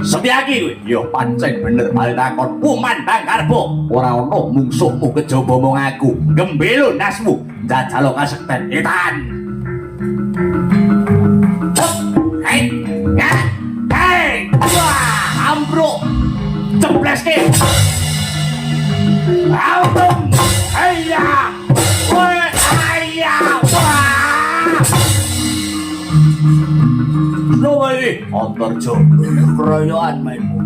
Setyaki kowe. Ya pancen bener bali takon kumandang karepmu. Ora ana mungsuhmu kejaba mung aku. Gembelo nasmu jajal kasekten etan. Hei, ya, hei, wah, ambruk, cepleske. Autum, ayah, woi, ayah, wah. Lo ini, Antarjo, keroyokan mainmu.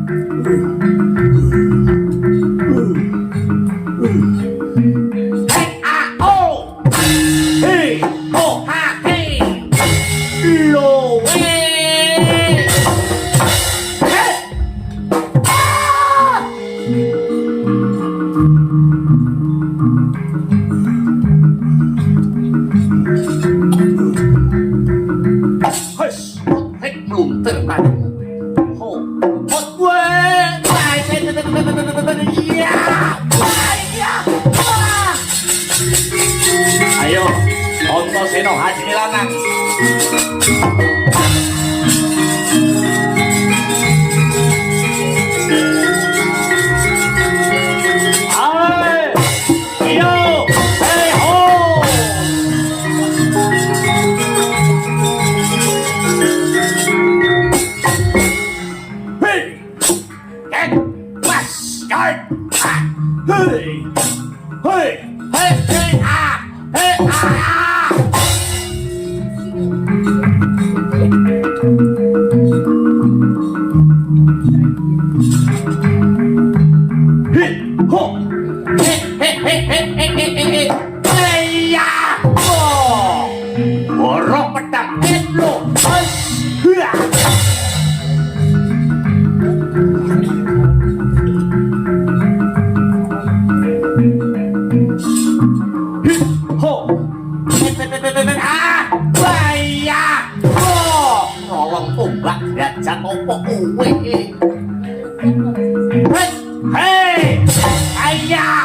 Hei, A-O, hei, O-H-T, lo, hei, hei, ah. Hush, hei, meluntir kalimu. Ho, hot, weh, ya, ya, ah. Ayo, Antasena Haji Lanang. Hai, iyo, hei ho. Hei, get, mas, get, ah, hei, hei, hei, hei, ah, hei, ah. Hei, ho, hei, hei, hei, hei, hei, hei, hei, hei, hei, ya, oh, borok pedang, hei, lo, hei, hia. Ho, ah, bahaya, oh, nolong tumbak derajat opo kowe. Hei, hei, ayah.